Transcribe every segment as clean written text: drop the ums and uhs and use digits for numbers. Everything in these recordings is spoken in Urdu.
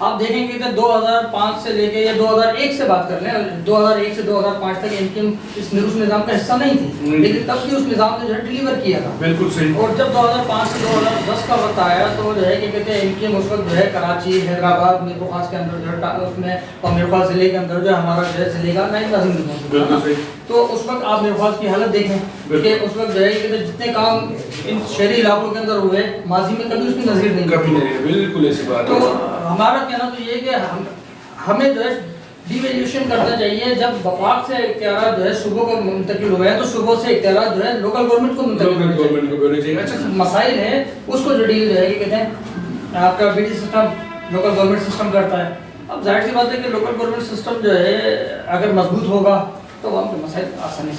آپ دیکھیں گے کہ 2005 سے لے کے یا 2001 سے بات کر لیں، 2001 سے 2005 تک انکم اس نظام کا حصہ نہیں تھی، لیکن تب بھی اس نظام نے جو ہے ڈلیور کیا تھا. بالکل صحیح. اور جب 2005 سے 2010 کا وقت آیا تو جو ہے کہ کہتے ہیں انکم اس وقت جو ہے کراچی، حیدرآباد، میر خاص کے اندر جو ہے اس میں، اور میر خاص ضلع کے اندر جو ہے ہمارا جو ہے ضلع کا نائب ناظم موجود ہے. تو اس وقت آپ میر خاص کی حالت دیکھیں کہ اس وقت جو ہے کہ جتنے کام ان شہری علاقوں کے اندر ہوئے ماضی میں کبھی اس کی نظیر نہیں. کبھی نہیں. بالکل ایسی بات. تو ہمارا کہنا تو یہ ہے کہ ہمیں جو ہے ڈی ویلیوشن کرنا چاہیے. جب وفاق سے اختیارات جو ہے صوبوں کو منتقل ہوئے ہیں تو صوبوں سے اختیارات جو ہے لوکل گورنمنٹ کو منتقل ہونے چاہیے. اچھا مسائل ہیں اس کو جو ڈیل جو ہے کہ کہتے ہیں آپ کا B T system local government system کرتا ہے. اب ظاہر سی بات ہے کہ لوکل گورنمنٹ سسٹم جو ہے اگر مضبوط ہوگا تو ہم کے مسائل آسانی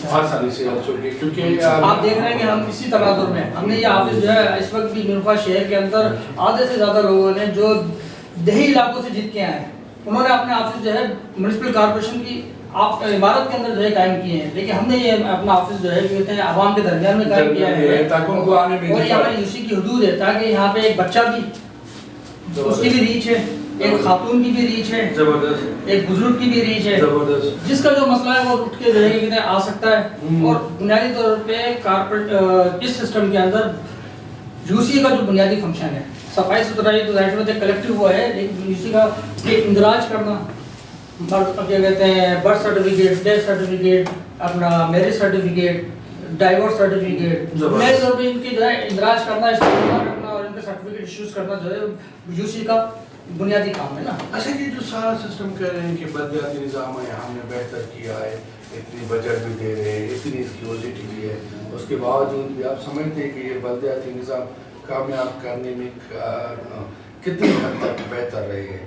سے حل ہوں گے. کیونکہ آپ دیکھ رہے ہیں کہ ہم اسی تناظر میں ہم نے یہ آفس جو ہے اس وقت بھی میر خاص شہر کے اندر آدھے سے زیادہ لوگوں نے جو دیہی علاقوں سے جیت کے آئے ہیں انہوں نے اپنے آفس جو ہے میونسپل کارپوریشن کی عمارت کے اندر جو ہے قائم کیے ہیں، لیکن ہم نے یہ اپنا آفس جو ہے کہتے ہیں عوام کے درمیان میں قائم کیا ہے اور یہ ہماری یو سی کی حدود ہے تاکہ یہاں پہ ایک بچہ بھی اس کی بھی ریچ ہے، ایک خاتون کی بھی ریچ ہے، ایک بزرگ کی بھی ریچ ہے، جس کا جو مسئلہ ہے وہ اٹھ کے جو ہے کہ آ سکتا ہے. اور بنیادی طور پہ کارپوریٹ اس سسٹم کے اندر یو سی کا جو بنیادی فنکشن ہے صفائی ستھرائی تو ظاہر بات ہے کلیکٹیو وہ ہے، لیکن یو سی کا ایک اندراج کرنا، کیا کہتے ہیں برتھ سرٹیفکیٹ، ڈیتھ سرٹیفکیٹ، اپنا میرج سرٹیفکیٹ، ڈائیورس سرٹیفکیٹ، بنیادی طور پہ ان کی جو ہے اندراج کرنا، استعمال کرنا اور ان کے سرٹیفکیٹ ایشوز کرنا جو ہے یو سی کا بنیادی کام ہے نا. اچھا یہ جو سارا سسٹم کہہ رہے ہیں کہ بلدیاتی نظام ہے ہم نے بہتر کیا ہے، اتنی بجٹ بھی دے رہے ہیں، اتنی اس کی اوزیٹی بھی ہے، اس کے باوجود بھی آپ سمجھتے ہیں کہ یہ بلدیاتی نظام کامیاب کرنے میں کتنی حد تک بہتر رہے ہیں؟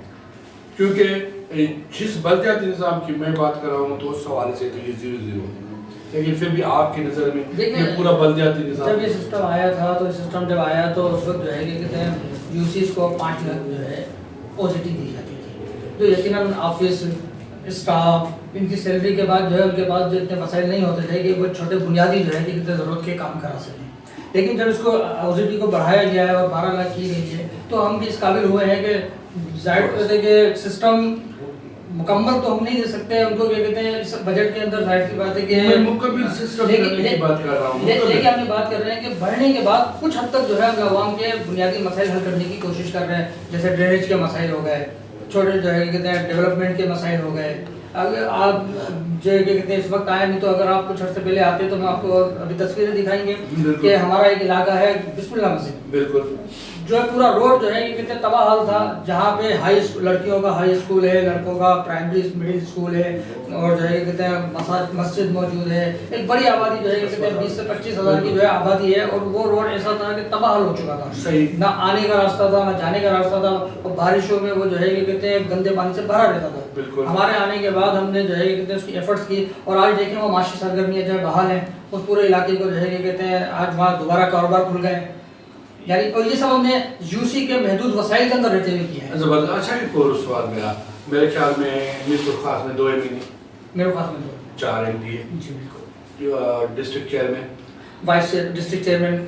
کیونکہ جس بلدیاتی نظام کی میں بات کر رہا ہوں تو اس حوالے سے تو یہ 0-0 لیکن پھر بھی آپ کی نظر میں یہ پورا بلدیاتی نظام جب یہ سسٹم آیا تھا تو سسٹم جب آیا تو اس وقت جو ہے کہ کہتے ہیں یو سیز کو 5 لاکھ جو ہے پازیٹیو دی جاتی تھی، تو یقیناً آفس اسٹاف ان کی سیلری کے بعد جو ہے ان کے پاس جو اتنے مسائل نہیں ہوتے تھے کہ وہ چھوٹے بنیادی جو ہے کہ کتنے ضرورت کے کام کرا سکیں. لیکن جب اس کو اوزیٹی کو بڑھایا گیا ہے اور 12 لاکھ کی گئی ہے تو ہم بھی اس قابل ہوئے ہیں کہ ظاہر کرتے کہ سسٹم مکمل تو ہم نہیں دے سکتے ان کو، کیا کہتے ہیں اس بجٹ کے اندر ظاہر سی بات ہے کہ مکمل سسٹم کی بات کر رہا ہوں، لیکن ہم یہ بات کر رہے ہیں کہ بڑھنے کے بعد کچھ حد تک جو ہے ہم عوام کے بنیادی مسائل حل کرنے کی کوشش کر رہے ہیں، جیسے ڈرینیج کے مسائل ہو گئے، چھوٹے جو ہے کہتے ہیں ڈیولپمنٹ کے مسائل ہو گئے. اگر آپ جو کہتے ہیں اس وقت آئے نہیں تو اگر آپ کچھ عرصے پہلے آتے تو میں آپ کو ابھی تصویریں دکھائیں گے کہ ہمارا ایک علاقہ ہے بسم اللہ مسجد، بالکل جو ہے پورا روڈ جو ہے یہ کتنے تباہ حال تھا، جہاں پہ لڑکیوں کا ہائی اسکول ہے، لڑکوں کا پرائمری مڈل اسکول ہے اور جو ہے کہتے ہیں مسجد موجود ہے، ایک بڑی آبادی جو ہے کہتے ہیں 20 سے 25 ہزار کی جو ہے آبادی ہے، اور وہ روڈ ایسا تھا کہ تباہ حال ہو چکا تھا، صحیح نہ آنے کا راستہ تھا نہ جانے کا راستہ تھا، اور بارشوں میں وہ جو ہے کہتے ہیں گندے پانی سے بھرا رہتا تھا. بالکل ہمارے آنے کے بعد ہم نے جو ہے کہتے ہیں اس کی ایفرٹس کی اور آج دیکھیں وہ معاشی سرگرمیاں جو ہے بحال ہیں، اس پورے علاقے کو جو ہے کہتے ہیں آج وہاں دوبارہ کاروبار کھل گئے، یعنی اور یہ سب ہم نے یو سی کے محدود وسائل کے اندر رہتے ہوئے کیا ہے. زبردست. اچھا ایک اور سوال میرے خیال میں میر خاص میں 2 ایم پی، میرے خاص میں 4 ایم پی ہے. جی بالکل. District chairman, vice district chairman,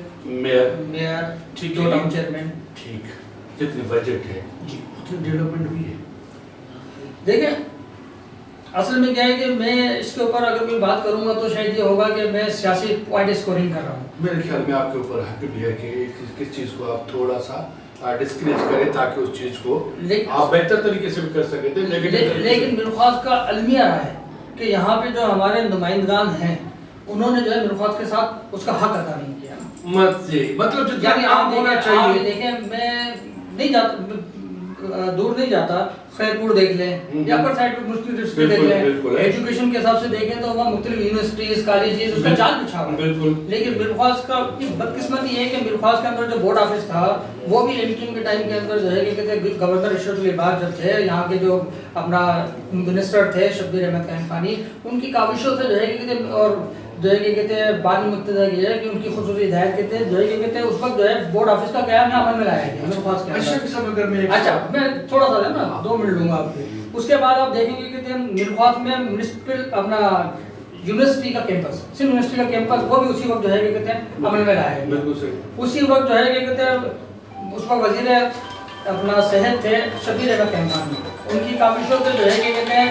mayor, ٹھیک دو ٹاؤن چیئرمین. ٹھیک. جتنی بجٹ ہے جی اتنی ڈیولپمنٹ بھی ہے. دیکھیں اصل میں کیا ہے کہ میں اس کے اوپر اگر کوئی بات کروں گا تو شاید یہ ہوگا کہ میں سیاسی پوائنٹ اسکورنگ کر رہا ہوں. میرے خیال میں آپ کے اوپر حق بھی ہے کہ کس چیز کو آپ تھوڑا سا ڈسکریج کریں تاکہ اس چیز کو آپ بہتر طریقے سے بھی کر سکتے ہیں. لیکن میرخواست کا المیہ رہا ہے کہ یہاں پہ جو ہمارے نمائندگان ہیں انہوں نے جو ہے میرخواست کے ساتھ اس کا حق ادا نہیں کیا. مطلب یعنی آپ ہونا چاہیے. دیکھیں میں نہیں جاتا دور نہیں جاتا، خیر پور دیکھ لیں یا اپر سائڈ پہ مشکل ڈسٹرکٹ دیکھ لیں، ایجوکیشن کے حساب سے دیکھیں تو وہاں مختلف یونیورسٹیز کالجز اس کا جال بچھا ہوا ہے. لیکن میرخواست کا بدقسمتی یہ ہے کہ میرخواست کے اندر جو بورڈ آفس تھا وہ بھی ایڈیٹنگ کے ٹائم کے اندر جو ہے کہ کہتے ہیں گورنر اشرف العباد جب تھے یہاں کے جو اپنا منسٹر تھے شبیر احمد قائم خانی، ان کی کاوشوں سے جو ہے کہ کہتے ہیں اور جو ہے کہ کہتے ہیں بانی مقتدہ کی ہے کہ ان کی خصوصی ہدایت کہتے ہیں جو ہے کہ کہتے ہیں اس وقت جو ہے بورڈ آفس کا قیام ہے عمل میں لایا گیا میرخواست کے اندر. اچھا میں تھوڑا سا ہے نا 2 منٹ لوں گا آپ کو. اس کے بعد آپ دیکھیں گے کہ میرخواست میں میونسپل اپنا یونیورسٹی کا کیمپس، صرف یونیورسٹی کا کیمپس وہ بھی اسی وقت جو ہے کہ کہتے ہیں عمل میں لایا گیا. اسی وقت جو ہے کہ کہتے ہیں اس وقت وزیر اپنا صحت تھے شبیر احمد کیمپان میں، ان کی کاوشوں سے جو ہے کہ کہتے ہیں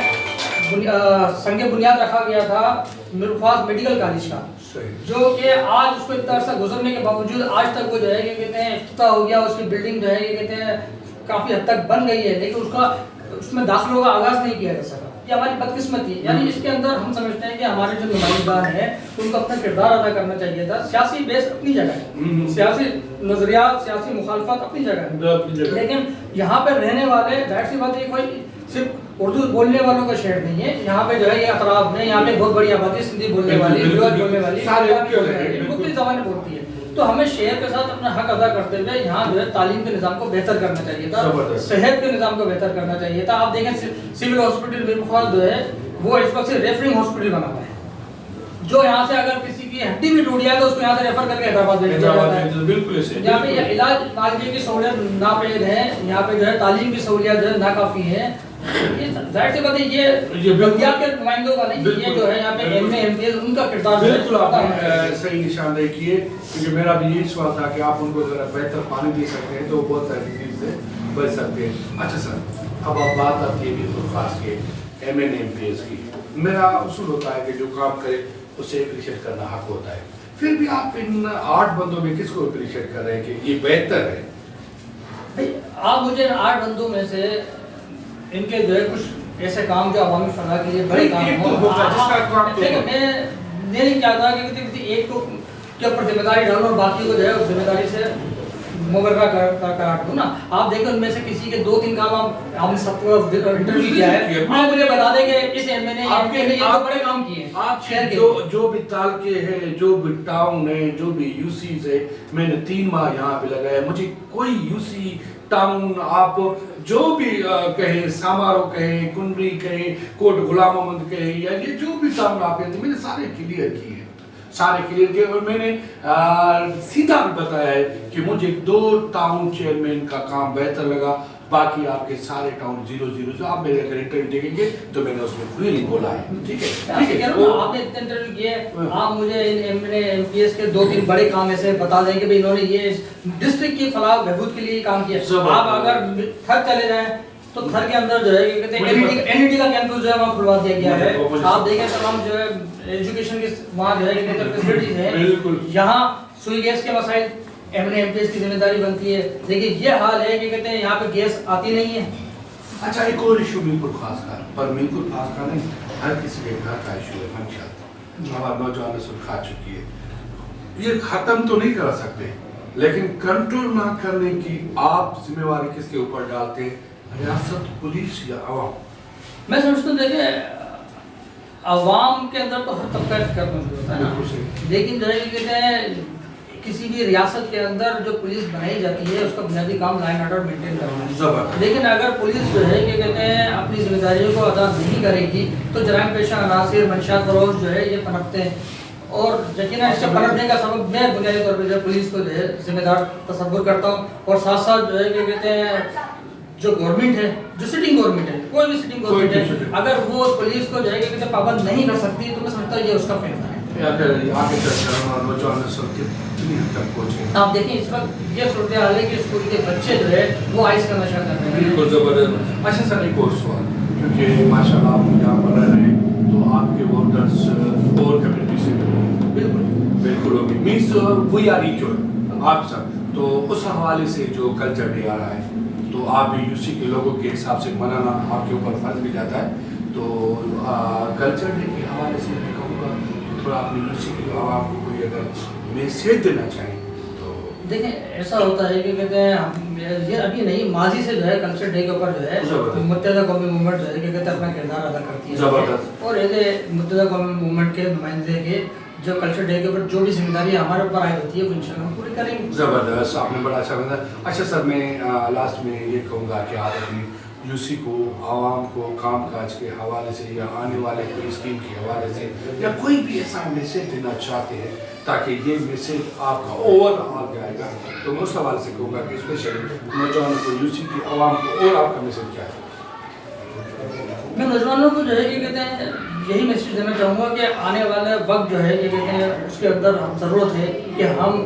سنگ بنیاد رکھا گیا تھا میرخواست میڈیکل کالج کا، جو کہ آج اس کو اتنا عرصہ گزرنے کے باوجود آج تک وہ جو ہے کہ کہتے ہیں افتتاح ہو گیا، اس کی بلڈنگ جو ہے کہ کہتے ہیں کافی حد تک بن گئی ہے، لیکن اس میں داخلوں کا آغاز نہیں کیا جا سکا، یہ ہماری بدقسمتی ہے۔ یعنی اس کے اندر ہم سمجھتے ہیں کہ ہمارے جو نمائندگان ہیں ان کو اپنا کردار ادا کرنا چاہیے تھا۔ سیاسی بیس اپنی جگہ ہے، سیاسی نظریات، سیاسی مخالفت اپنی جگہ ہے، لیکن یہاں پہ رہنے والے ظاہر سی بات ہے کوئی صرف اردو بولنے والوں کا شہر نہیں ہے، یہاں پہ جو ہے یہ اطراف میں یہاں پہ بہت بڑی آبادی سندھی بولنے والی، بلوچ بولنے والی، مختلف زبانیں بولتی ہے، تو ہمیں شہر کے ساتھ اپنا حق ادا کرتے ہوئے یہاں جو ہے تعلیم کے نظام کو بہتر کرنا چاہیے تھا، صحت کے نظام کو بہتر کرنا چاہیے تھا۔ آپ دیکھیں سول ہاسپٹل میرخواست جو ہے وہ اس وقت سے ریفرنگ ہاسپٹل بنا ہوا ہے، جو یہاں سے اگر کسی کی ہڈی بھی ٹوٹ جائے تو اس کو یہاں سے ریفر کر کے حیدرآباد بھیج دیا جاتا ہے۔ بالکل ایسے یہاں پہ یہ علاج معالجے کی سہولت ناپید ہے، یہاں پہ جو ہے تعلیم کی سہولیات جو ہے ناکافی ہے۔ یہ ظاہر سی بات ہے یہ بلدیات کے نمائندوں کا نہیں، یہ جو ہے یہاں پہ ایم اے ایم پی ان کا کردار بالکل آپ نے صحیح نشاندہی کیے، کیونکہ میرا بھی یہی سوال تھا کہ آپ ان کو ذرا بہتر پانی دے سکتے ہیں تو بہت ساری چیز سے بچ سکتے ہیں۔ اچھا سر، اب آپ بات آتی ہے بھی خاص کے M N M P S کی، میرا اصول ہوتا ہے کہ جو کام کرے اسے اپریشیٹ کرنا حق ہوتا ہے، پھر بھی آپ ان 8 بندوں میں کس کو اپریشیٹ کر رہے ہیں کہ یہ بہتر ہے؟ آپ مجھے 8 بندوں میں سے ان کے جو ہے کچھ ایسے کام جو عوامی فلاح کے لیے بڑے کام ہوں، میں نہیں چاہتا کہ کسی ایک کو کے اوپر ذمہ داری ڈالوں اور باقی کو جو ہے اس ذمہ داری سے مبرہ قرار دوں نا۔ آپ دیکھیں ان میں سے کسی کے 2-3 کام آپ نے سب کو انٹرویو کیا ہے، آپ مجھے بتا دیں کہ اس ایم این اے آپ کے لیے بڑے کام کیے ہیں، آپ جو بھی تعلقے ہیں، جو بھی ٹاؤن ہے، جو بھی یو سیز ہے، میں نے 3 ماہ یہاں پہ لگایا، مجھے کوئی یو سی ٹاؤن آپ جو بھی کہیں، سامارو کہیں، کنڈری کہیں، کوٹ غلام محمد کہیں، یا یہ جو بھی ٹاؤن آپ ہیں میں نے سارے کلیئر کیے ہیں، سارے کلیئر کیے، اور میں نے سیدھا بھی بتایا ہے کہ مجھے 2 ٹاؤن چیئرمین کا کام بہتر لگا، باقی آپ کے سارے ٹاؤن 0-0 جو آپ میرے اگر انٹرویو دیکھیں گے تو میں نے اس میں فریلی بولا ہے، ٹھیک ہے؟ آپ نے اتنے انٹرویو کیے، آپ مجھے M N A M P S کے 2-3 بڑے کام ایسے بتا دیں کہ بھئی انہوں نے یہ ڈسٹرکٹ کی فلاح بہبود کے لیے کام کیا۔ آپ اگر تھر چلے جائیں تو تھر کے اندر جو ہے یہ کہتے ہیں این ای ٹی کا کیمپس جو ہے وہاں کھلوا دیا گیا ہے، آپ دیکھیں تمام جو ہے ایجوکیشن کی وہاں جو ہے یہ کہتے ہیں فیسلٹیز ہیں، یہاں سوئی گیس کے مسائل M N M P S کی ذمہ داری بنتی ہے، لیکن یہ حال ہے کہ کہتے ہیں یہاں پہ گیس آتی نہیں ہے۔ اچھا، ایک اور ایشو ملکل خاص کا، پر ملکل خاص کا نہیں، ہر کسی کے گھر کا ایشو ہے، منشیات ہمارا نوجوان نسل کھا چکی ہے، یہ ختم تو نہیں کر سکتے، لیکن کنٹرول نہ کرنے کی آپ ذمہ داری کس کے اوپر ڈالتے ہیں، ریاست، پولیس یا عوام؟ میں سمجھتا ہوں دیکھیں عوام کے اندر تو ہر طبقہ فکر موجود ہوتا ہے نا، لیکن جو ہے یہ کہتے ہیں کسی بھی ریاست کے اندر جو پولیس بنائی جاتی ہے اس کا بنیادی کام لائن آرڈر مینٹین کرنا ہے، لیکن اگر پولیس جو ہے کہ کہتے ہیں اپنی ذمہ داریوں کو ادا نہیں کرے گی تو جرائم پیشہ عناصر، منشیات فروش جو ہے یہ پنپتے ہیں، اور یقیناً اس کے پنپنے کا سبب میں بنیادی طور پہ پولیس کو جو ہے ذمہ دار تصور کرتا ہوں، اور ساتھ ساتھ جو ہے کہ کہتے ہیں جو گورنمنٹ ہے، جو سٹنگ گورنمنٹ ہے، کوئی بھی سٹنگ گورنمنٹ ہے، اگر وہ پولیس کو جو ہے کہ کہتے ہیں پابند نہیں کر سکتی تو میں سمجھتا ہوں یہ اس کا فیصلہ ہے۔ آپ دیکھیں اس وقت یہ صورتحال ہے کہ اسکول کے بچے جو ہے وہ آئس کا نشہ کر رہے ہیں۔ بالکل زبردست۔ اچھا سر، ایک اور سوال، کیونکہ ماشاء اللہ آپ یہاں پر رہ رہے ہیں تو آپ کے ووٹرس اور کمیونٹی سے بالکل بالکل ہوگی، مینس وی آر ایکول آپ سب، تو اس حوالے سے جو کلچر ڈے آ رہا ہے تو آپ بھی یو سی کے لوگوں کے حساب سے منانا آپ کے اوپر فرض بھی جاتا ہے، تو کلچر ڈے کے حوالے سے میں کہوں گا تھوڑا اپنی یو سی کے عوام کو کوئی اگر میسیج دینا چاہیں تو؟ دیکھیں ایسا ہوتا ہے کہ کہتے ہیں یہ ابھی نہیں، ماضی سے جو ہے کلچر ڈے کے اوپر جو ہے متحدہ قومی موومنٹ جو ہے کہ کہتے ہیں اپنا کردار ادا کرتی ہے، اور متحدہ قومی موومنٹ کے نمائندے کے جو کلچر ڈے کے اوپر جو بھی ذمہ داری ہمارے اوپر عائد ہوتی ہے وہ انشاءاللہ ہم پوری کریں گے۔ زبردست، آپ نے بڑا اچھا بتایا۔ اچھا سر، میں لاسٹ میں یہ کہوں گا کہ آپ اپنی یو سی کو، عوام کو کام کاج کے حوالے سے یا آنے والے کوئی اسکیم کے حوالے سے یا کوئی بھی ایسا میسیج دینا چاہتے ہیں تاکہ یہ میسیج آپ کا اوور آل جائے گا، تو میں اس حوالے سے کہوں گا کہ اسپیشلی نوجوانوں کو، یو سی کی عوام کو، اور آپ کا میسیج کیا ہے؟ میں نوجوانوں کو جو ہے کہ کہتے ہیں یہی میسیج دینا چاہوں گا کہ آنے والا وقت جو ہے کہ کہتے ہیں اس کے اندر ضرورت ہے کہ ہم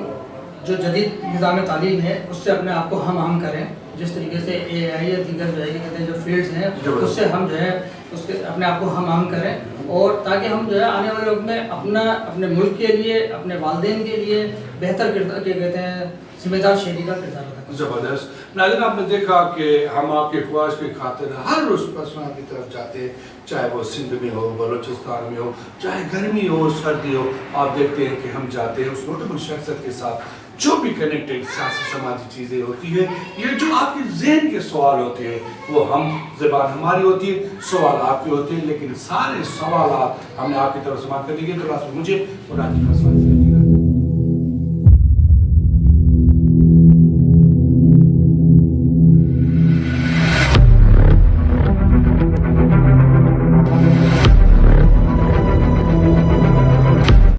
جو جدید نظام تعلیم ہے اس سے اپنے آپ کو ہم آہنگ کریں، جس طریقے سے اے آئی یا دیگر جو ہے کہ کہتے ہیں جو فیلڈز ہیں اس سے ہم جو ہے اس کے اپنے آپ کو ہم آہنگ کریں، اور تاکہ ہم جو ہے آنے والے وقت میں اپنے ملک کے لیے، اپنے والدین کے لیے بہتر کردار کے کہتے ہیں ذمہ دار شہری کا کردار ادا کریں۔ زبردست ناظرین، آپ نے دیکھا کہ ہم آپ کے خواہش کی خاطر ہر روز پسماندہ کی طرف جاتے ہیں، چاہے وہ سندھ میں ہو، بلوچستان میں ہو، چاہے گرمی ہو، سردی ہو، آپ دیکھتے ہیں کہ ہم جاتے ہیں اس نوٹیبل شخصیت کے ساتھ جو بھی کنیکٹڈ سیاسی سماجی چیزیں ہوتی ہیں، یہ جو آپ کے ذہن کے سوال ہوتے ہیں وہ ہم زبان ہماری ہوتی ہے، سوال آپ کے ہوتے ہیں، لیکن سارے سوالات ہم نے آپ کی طرف سماعت کر لیے، تو مجھے اور آپ کی